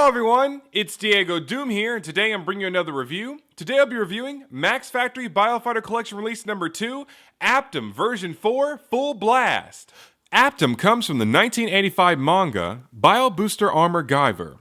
everyone, it's DiegoDoom here, and today I'm bringing you another review. Today I'll be reviewing Max Factory Biofighter Collection Release Number 2, Aptom Version 4 Full Blast. Aptom comes from the 1985 manga Bio Booster Armor Guyver.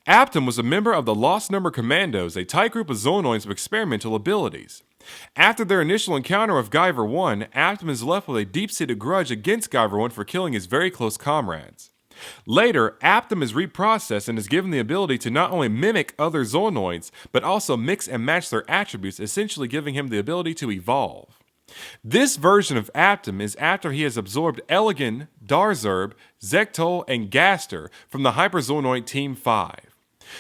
Aptom was a member of the Lost Number Commandos, a tight group of Zoonoids with experimental abilities. After their initial encounter with Guyver 1, Aptom is left with a deep-seated grudge against Guyver 1 for killing his very close comrades. Later, Aptom is reprocessed and is given the ability to not only mimic other Zoonoids, but also mix and match their attributes, essentially giving him the ability to evolve. This version of Aptom is after he has absorbed Elegant, Darzurb, Zx-Tole, and Gaster from the Hyperzoonoid Team 5.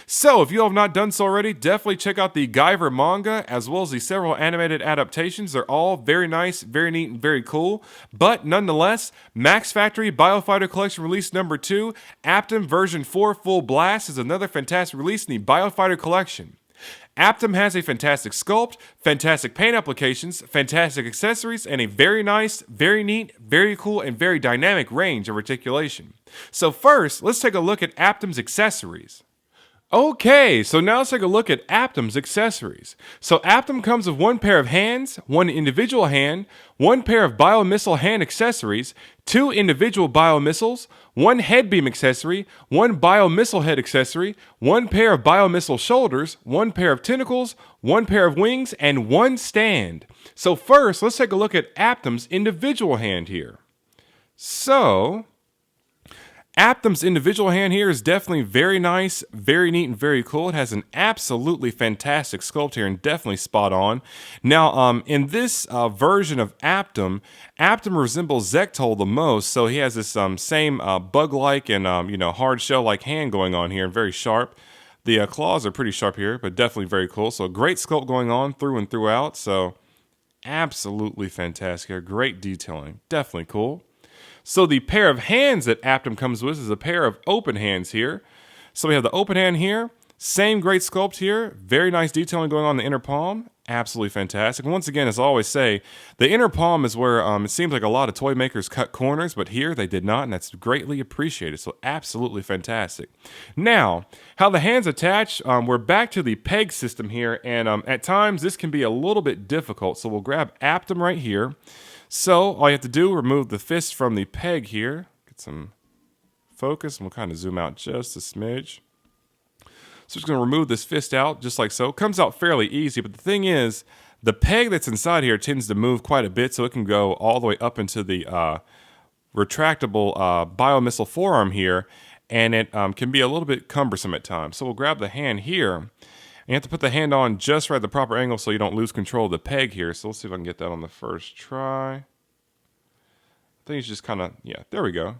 So, if you have not done so already, definitely check out the Guyver manga as well as the several animated adaptations. They're all very nice, very neat, and very cool. But nonetheless, Max Factory Biofighter Collection Release Number 2, Aptom Version 4 Full Blast is another fantastic release in the Biofighter Collection. Aptom has a fantastic sculpt, fantastic paint applications, fantastic accessories, and a very nice, very neat, very cool, and very dynamic range of articulation. So first, let's take a look at Aptom's accessories. Okay, so now let's take a look at Aptom's accessories. So Aptom comes with one pair of hands, one individual hand, one pair of biomissile hand accessories, two individual biomissiles, one head beam accessory, one biomissile head accessory, one pair of biomissile shoulders, one pair of tentacles, one pair of wings, and one stand. So first, let's take a look at Aptom's individual hand here. So Aptom's individual hand here is definitely very nice, very neat, and very cool. It has an absolutely fantastic sculpt here and definitely spot on. Now, in this version of Aptom, Aptom resembles Zx-Tole the most, so he has this same bug-like and hard shell-like hand going on here, and very sharp. The claws are pretty sharp here, but definitely very cool. So great sculpt going on through and throughout, so absolutely fantastic here. Great detailing, definitely cool. So the pair of hands that Aptom comes with is a pair of open hands here. So we have the open hand here, same great sculpt here, very nice detailing going on in the inner palm, absolutely fantastic. And once again, as I always say, the inner palm is where it seems like a lot of toy makers cut corners, but here they did not, and that's greatly appreciated, so absolutely fantastic. Now, how the hands attach, we're back to the peg system here, and at times this can be a little bit difficult, so we'll grab Aptom right here. So all you have to do, remove the fist from the peg here, get some focus, and we'll kind of zoom out just a smidge. So just going to remove this fist out just like so. It comes out fairly easy, but the thing is, the peg that's inside here tends to move quite a bit, so it can go all the way up into the retractable biomissile forearm here, and it can be a little bit cumbersome at times. So we'll grab the hand here. You have to put the hand on just right at the proper angle so you don't lose control of the peg here. So let's see if I can get that on the first try. I think it's just kind of, yeah, there we go.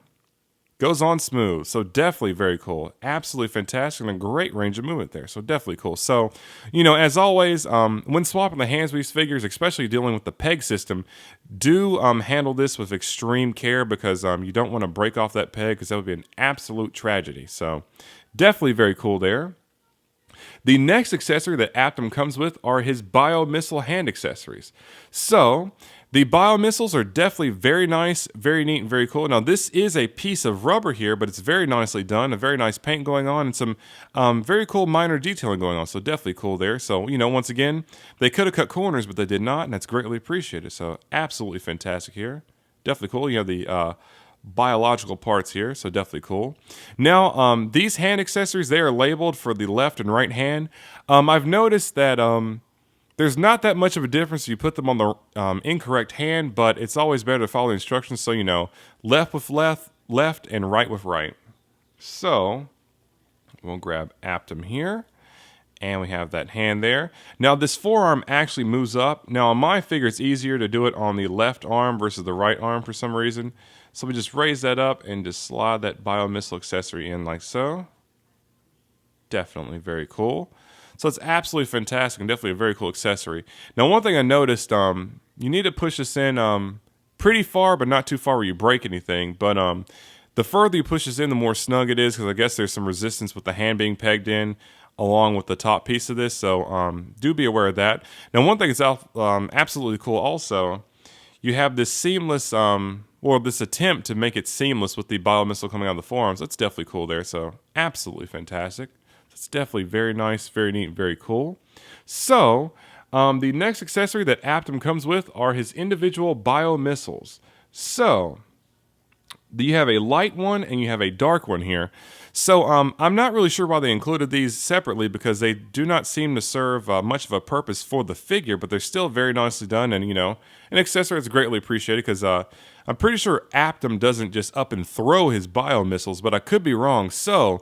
Goes on smooth. So definitely very cool. Absolutely fantastic and a great range of movement there. So definitely cool. So, as always, when swapping the hands with these figures, especially dealing with the peg system, do handle this with extreme care because you don't want to break off that peg because that would be an absolute tragedy. So definitely very cool there. The next accessory that Aptom comes with are his biomissile hand accessories. So, the biomissiles are definitely very nice, very neat, and very cool. Now, this is a piece of rubber here, but it's very nicely done, a very nice paint going on, and some very cool minor detailing going on, so definitely cool there. So, once again, they could have cut corners, but they did not, and that's greatly appreciated. So, absolutely fantastic here. Definitely cool. You have the biological parts here, so definitely cool. Now, these hand accessories, they are labeled for the left and right hand. I've noticed that there's not that much of a difference if you put them on the incorrect hand, but it's always better to follow the instructions so left with left, and right with right. So, we'll grab Aptom here. And we have that hand there. Now, this forearm actually moves up. Now, on my figure, it's easier to do it on the left arm versus the right arm for some reason. So we just raise that up and just slide that biomissile accessory in like so. Definitely very cool. So it's absolutely fantastic and definitely a very cool accessory. Now, one thing I noticed, you need to push this in pretty far, but not too far where you break anything. But the further you push this in, the more snug it is, because I guess there's some resistance with the hand being pegged in along with the top piece of this, so do be aware of that. Now, one thing that's absolutely cool also, you have this seamless, or this attempt to make it seamless with the biomissile coming out of the forearms. That's definitely cool there, so absolutely fantastic. It's definitely very nice, very neat, very cool. So, the next accessory that Aptom comes with are his individual bio missiles. So, you have a light one and you have a dark one here. So I'm not really sure why they included these separately because they do not seem to serve much of a purpose for the figure, but they're still very nicely done, and an accessory that's greatly appreciated because I'm pretty sure Aptom doesn't just up and throw his bio missiles, but I could be wrong. So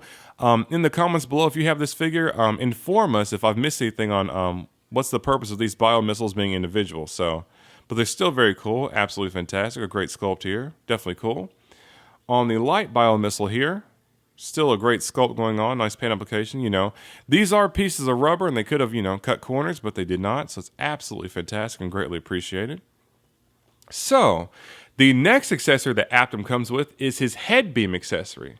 in the comments below, if you have this figure, inform us if I've missed anything on what's the purpose of these bio missiles being individual. But they're still very cool, absolutely fantastic, a great sculpt here, definitely cool. On the light bio missile here, still a great sculpt going on, nice paint application, These are pieces of rubber and they could have, cut corners, but they did not. So it's absolutely fantastic and greatly appreciated. So the next accessory that Aptom comes with is his head beam accessory.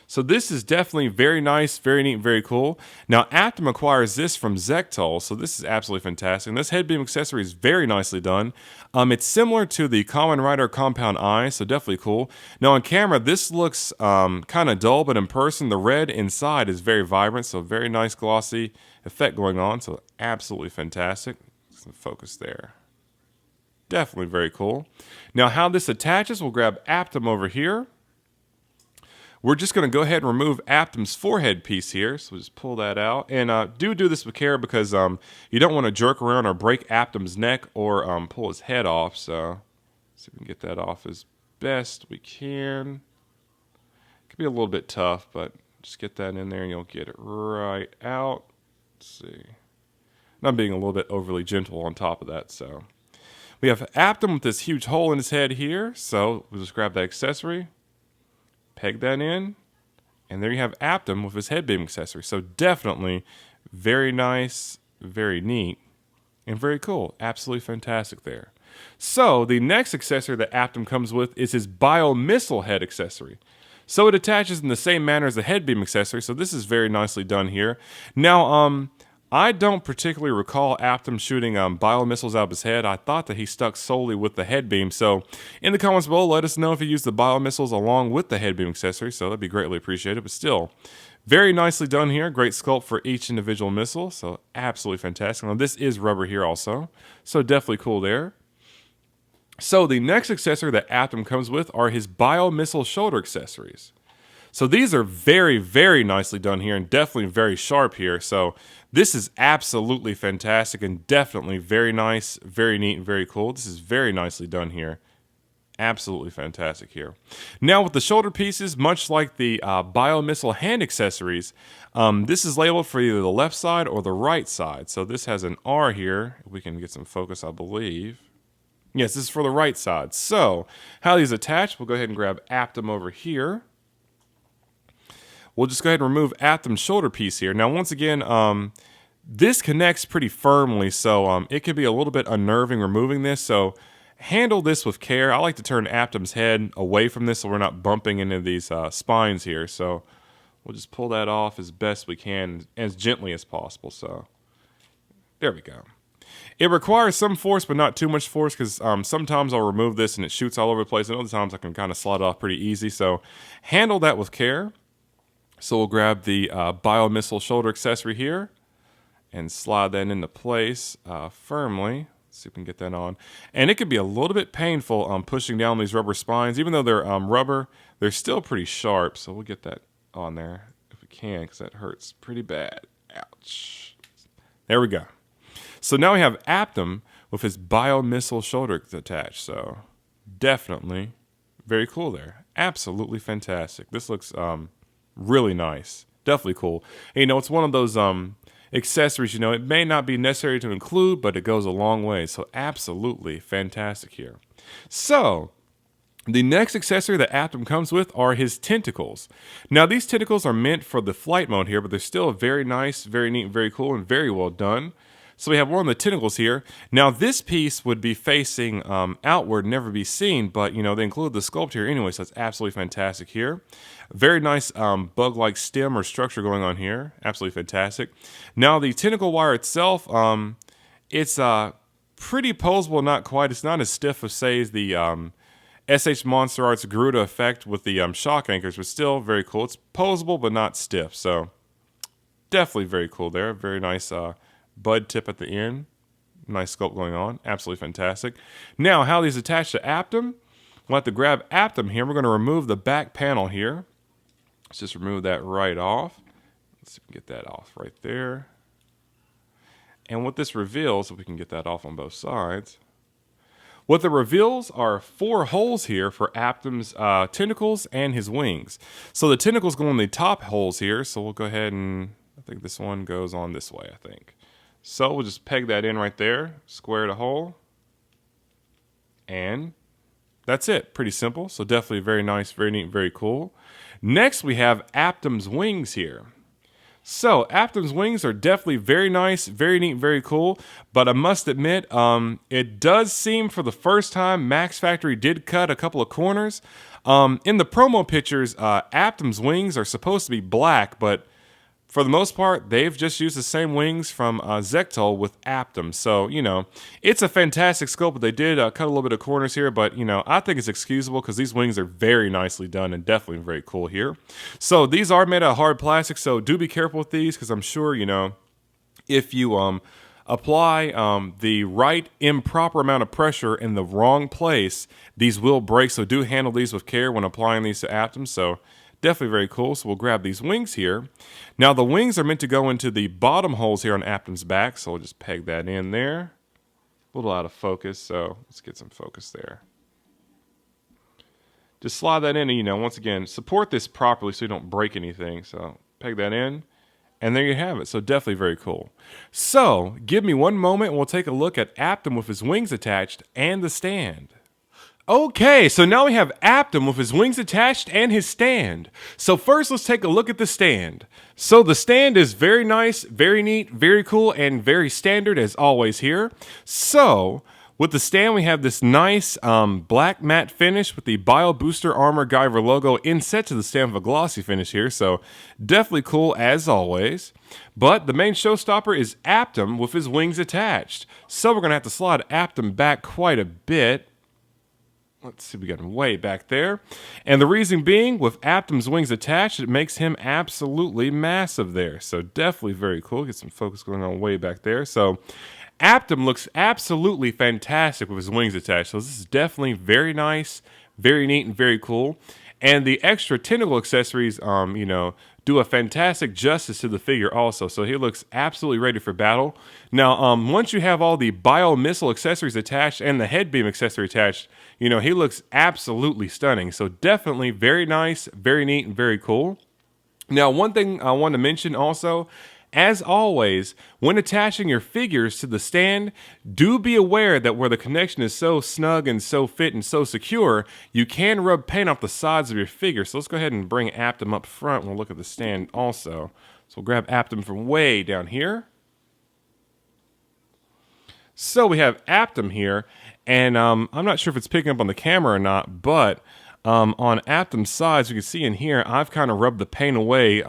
So this is definitely very nice, very neat, very cool. Now Aptom acquires this from Zx-Tole, so this is absolutely fantastic. And this head beam accessory is very nicely done. It's similar to the Kamen Rider Compound Eye, so definitely cool. Now on camera, this looks kind of dull, but in person, the red inside is very vibrant, so very nice glossy effect going on. So absolutely fantastic. Let's focus there. Definitely very cool. Now how this attaches, we'll grab Aptom over here. We're just going to go ahead and remove Aptom's forehead piece here. So we'll just pull that out. And do this with care because you don't want to jerk around or break Aptom's neck or pull his head off. So see if we can get that off as best we can. It could be a little bit tough, but just get that in there and you'll get it right out. Let's see. And I'm being a little bit overly gentle on top of that. So we have Aptom with this huge hole in his head here. So we'll just grab that accessory. Peg that in, and there you have Aptom with his head beam accessory. So definitely very nice, very neat, and very cool. Absolutely fantastic there. So the next accessory that Aptom comes with is his bio missile head accessory. So it attaches in the same manner as the head beam accessory, so this is very nicely done here. Now, I don't particularly recall Aptom shooting bio missiles out of his head. I thought that he stuck solely with the head beam. So in the comments below, let us know if he used the bio missiles along with the head beam accessory. So that'd be greatly appreciated. But still, very nicely done here. Great sculpt for each individual missile. So absolutely fantastic. Now this is rubber here also. So definitely cool there. So the next accessory that Aptom comes with are his bio missile shoulder accessories. So these are very, very nicely done here and definitely very sharp here. So this is absolutely fantastic and definitely very nice, very neat, and very cool. This is very nicely done here. Absolutely fantastic here. Now with the shoulder pieces, much like the bio missile hand accessories, this is labeled for either the left side or the right side. So this has an R here. We can get some focus, I believe. Yes, this is for the right side. So how these attach, we'll go ahead and grab Aptom over here. We'll just go ahead and remove Aptom's shoulder piece here. Now, once again, this connects pretty firmly, so it can be a little bit unnerving removing this. So handle this with care. I like to turn Aptom's head away from this so we're not bumping into these spines here. So we'll just pull that off as best we can, as gently as possible. So there we go. It requires some force, but not too much force, because sometimes I'll remove this and it shoots all over the place, and other times I can kind of slide it off pretty easy. So handle that with care. So we'll grab the bio missile shoulder accessory here and slide that into place firmly. Let's see if we can get that on. And it can be a little bit painful pushing down these rubber spines. Even though they're rubber, they're still pretty sharp. So we'll get that on there if we can, because that hurts pretty bad. Ouch. There we go. So now we have Aptom with his bio missile shoulder attached. So definitely very cool there. Absolutely fantastic. This looks really nice. Definitely cool. And, it's one of those accessories, it may not be necessary to include, but it goes a long way. So absolutely fantastic here. So the next accessory that Aptom comes with are his tentacles. Now these tentacles are meant for the flight mode here, but they're still very nice, very neat, very cool, and very well done. So we have one of the tentacles here. Now this piece would be facing outward, never be seen, but they include the sculpt here anyway, so it's absolutely fantastic here. Very nice bug-like stem or structure going on here. Absolutely fantastic. Now the tentacle wire itself, it's pretty posable, not quite. It's not as stiff as, say, the SH Monster Arts Garuda effect with the shock anchors, but still very cool. It's posable, but not stiff, so definitely very cool there. Very nice bud tip at the end. Nice sculpt going on. Absolutely fantastic. Now, how these attach to Aptom. We'll have to grab Aptom here. We're going to remove the back panel here. Let's just remove that right off. Let's see if we can get that off right there. And what this reveals, if we can get that off on both sides, what it reveals are 4 holes here for Aptom's tentacles and his wings. So the tentacles go in the top holes here. So we'll go ahead and, I think this one goes on this way, I think. So we'll just peg that in right there, square the hole, and that's it. Pretty simple. So definitely very nice, very neat, very cool. Next we have Aptom's wings here. So Aptom's wings are definitely very nice, very neat, very cool. But I must admit, it does seem for the first time Max Factory did cut a couple of corners. In the promo pictures, Aptom's wings are supposed to be black, but for the most part, they've just used the same wings from Zx-Tole with Aptom. So, you know, it's a fantastic sculpt, but they did cut a little bit of corners here. But, you know, I think it's excusable because these wings are very nicely done and definitely very cool here. So these are made out of hard plastic, so do be careful with these because I'm sure, you know, if you apply the right improper amount of pressure in the wrong place, these will break. So do handle these with care when applying these to Aptom. So definitely very cool. So we'll grab these wings here. Now the wings are meant to go into the bottom holes here on Aptom's back. So we'll just peg that in there. A little out of focus, so let's get some focus there. Just slide that in and, you know, once again, support this properly so you don't break anything. So peg that in. And there you have it. So definitely very cool. So give me one moment and we'll take a look at Aptom with his wings attached and the stand. Okay, so now we have Aptom with his wings attached and his stand. So first, let's take a look at the stand. So the stand is very nice, very neat, very cool, and very standard as always here. So with the stand, we have this nice black matte finish with the Bio Booster Armor Guyver logo inset to the stand with a glossy finish here. So definitely cool as always. But the main showstopper is Aptom with his wings attached. So we're going to have to slide Aptom back quite a bit. Let's see, we got him way back there. And the reason being, with Aptom's wings attached, it makes him absolutely massive there. So definitely very cool. Get some focus going on way back there. So Aptom looks absolutely fantastic with his wings attached. So this is definitely very nice, very neat, and very cool. And the extra tentacle accessories, you know, do a fantastic justice to the figure also. So he looks absolutely ready for battle. Now, once you have all the bio missile accessories attached and the head beam accessory attached, you know, he looks absolutely stunning. So definitely very nice, very neat, and very cool. Now, one thing I want to mention also, as always, when attaching your figures to the stand, do be aware that where the connection is so snug and so fit and so secure, you can rub paint off the sides of your figure. So let's go ahead and bring Aptom up front and we'll look at the stand also. So we'll grab Aptom from way down here. So we have Aptom here, and I'm not sure if it's picking up on the camera or not, but on Aptom's sides, you can see in here, I've kind of rubbed the paint away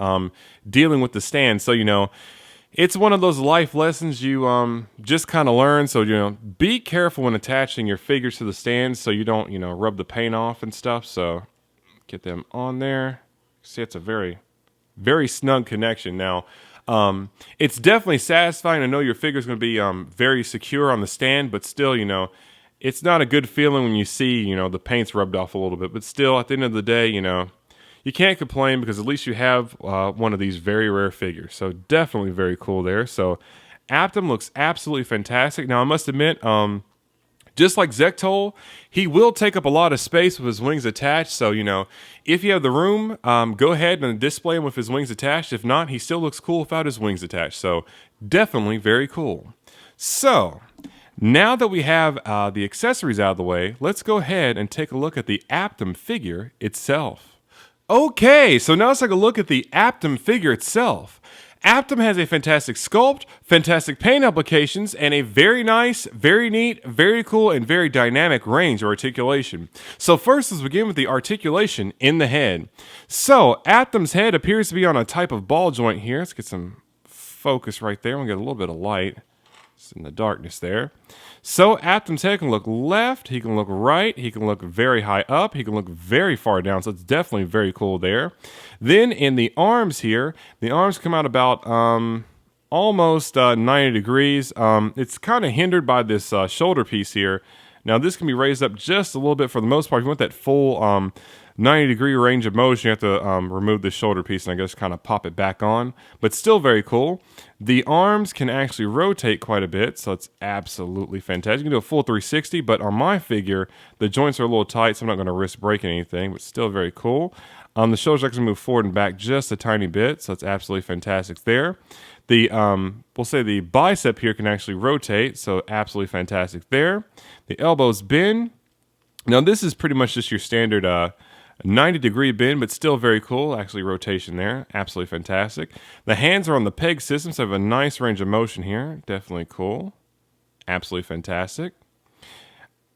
dealing with the stand. So, you know, it's one of those life lessons you just kind of learn. So, you know, be careful when attaching your figures to the stand so you don't, you know, rub the paint off and stuff. So get them on there. See, it's a very, very snug connection. Now, it's definitely satisfying to know your figure's going to be very secure on the stand, but still, you know, it's not a good feeling when you see, you know, the paint's rubbed off a little bit. But still, at the end of the day, you know, you can't complain because at least you have one of these very rare figures. So definitely very cool there. So Aptom looks absolutely fantastic. Now, I must admit, just like Zx-Tole, he will take up a lot of space with his wings attached. So, you know, if you have the room, go ahead and display him with his wings attached. If not, he still looks cool without his wings attached. So definitely very cool. So now that we have the accessories out of the way, let's go ahead and take a look at the Aptom figure itself. Okay, so now let's take a look at the Aptom figure itself. Aptom has a fantastic sculpt, fantastic paint applications, and a very nice, very neat, very cool, and very dynamic range of articulation. So first, let's begin with the articulation in the head. So Aptom's head appears to be on a type of ball joint here. Let's get some focus right there. We'll get a little bit of light. It's in the darkness there. So Aptom's head can look left, he can look right, he can look very high up, he can look very far down, so it's definitely very cool there. Then in the arms here, the arms come out about almost 90 degrees. It's kind of hindered by this shoulder piece here. Now this can be raised up just a little bit for the most part. If you want that full 90-degree range of motion, you have to remove the shoulder piece and I guess kind of pop it back on. But still very cool. The arms can actually rotate quite a bit, so it's absolutely fantastic. You can do a full 360, but on my figure, the joints are a little tight, so I'm not going to risk breaking anything, but still very cool. The shoulders actually move forward and back just a tiny bit, so it's absolutely fantastic there. The we'll say the bicep here can actually rotate, so absolutely fantastic there. The elbows bend. Now this is pretty much just your standard 90-degree bend, but still very cool. Actually rotation there, absolutely fantastic. The hands are on the peg system, so I have a nice range of motion here. Definitely cool, absolutely fantastic.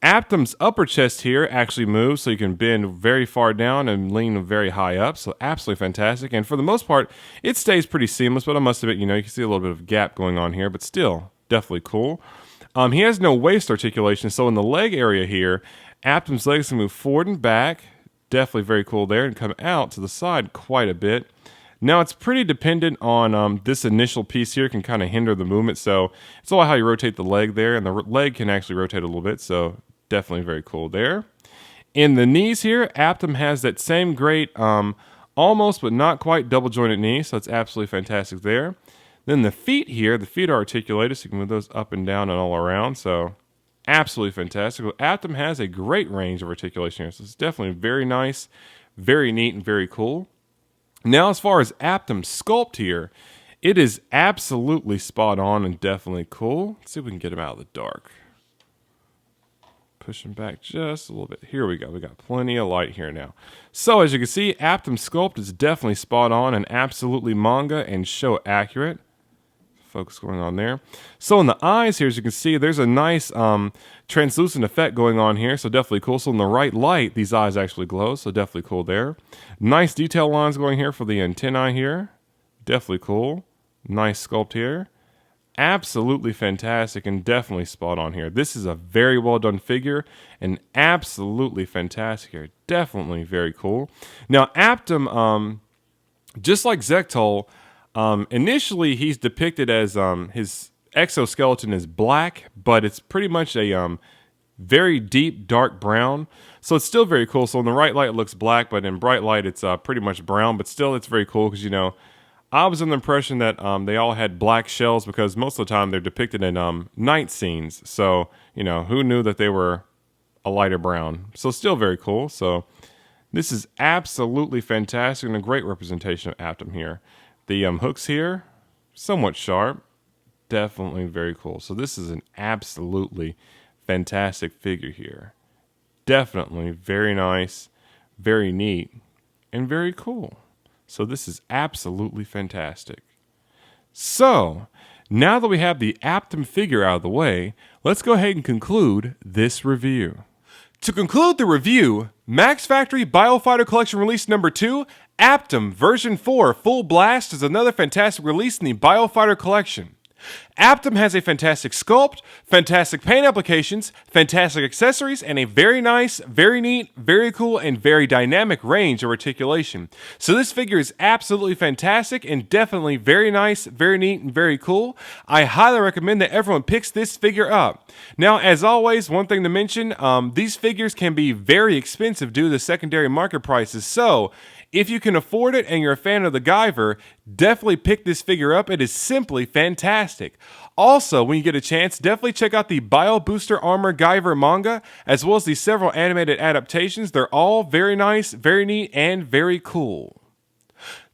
Aptom's upper chest here actually moves, so you can bend very far down and lean very high up, so absolutely fantastic. And for the most part, it stays pretty seamless, but I must admit, you know, you can see a little bit of gap going on here, but still definitely cool. He has no waist articulation, so in the leg area here, Aptom's legs can move forward and back, definitely very cool there, and come out to the side quite a bit. Now it's pretty dependent on this initial piece here can kind of hinder the movement, so it's all how you rotate the leg there, and the leg can actually rotate a little bit, so definitely very cool there. In the knees here, Aptom has that same great, almost but not quite double jointed knee, so it's absolutely fantastic there. Then the feet here, the feet are articulated, so you can move those up and down and all around, so absolutely fantastic. Well, Aptom has a great range of articulation here, so it's definitely very nice, very neat, and very cool. Now, as far as Aptom's sculpt here, it is absolutely spot on and definitely cool. Let's see if we can get him out of the dark. Push him back just a little bit. Here we go. We got plenty of light here now. So as you can see, Aptom's sculpt is definitely spot on and absolutely manga and show accurate. Focus going on there. So in the eyes here, as you can see, there's a nice translucent effect going on here, so definitely cool. So in the right light, these eyes actually glow, so definitely cool there. Nice detail lines going here for the antennae here. Definitely cool. Nice sculpt here. Absolutely fantastic and definitely spot on here. This is a very well done figure and absolutely fantastic here. Definitely very cool. Now Aptom, just like Zx-Tole, initially he's depicted as his exoskeleton is black, but it's pretty much a very deep dark brown, so it's still very cool. So in the right light it looks black, but in bright light it's pretty much brown, but still it's very cool because, you know, I was under the impression that they all had black shells because most of the time they're depicted in night scenes, so, you know, who knew that they were a lighter brown. So still very cool. So this is absolutely fantastic and a great representation of Aptom here. The hooks here, somewhat sharp, definitely very cool. So this is an absolutely fantastic figure here. Definitely very nice, very neat, and very cool. So this is absolutely fantastic. So now that we have the Aptom figure out of the way, let's go ahead and conclude this review. To conclude the review, Max Factory Biofighter Collection Release number 2, Aptom version 4 Full Blast is another fantastic release in the Biofighter collection. Aptom has a fantastic sculpt, fantastic paint applications, fantastic accessories, and a very nice, very neat, very cool, and very dynamic range of articulation. So this figure is absolutely fantastic and definitely very nice, very neat, and very cool. I highly recommend that everyone picks this figure up. Now, as always, one thing to mention, these figures can be very expensive due to the secondary market prices, so if you can afford it and you're a fan of the Guyver, definitely pick this figure up. It is simply fantastic. Also, when you get a chance, definitely check out the Bio Booster Armor Guyver manga, as well as the several animated adaptations. They're all very nice, very neat, and very cool.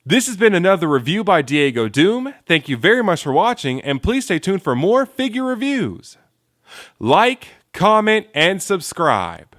This has been another review by DiegoDoom. Thank you very much for watching, and please stay tuned for more figure reviews. Like, comment, and subscribe.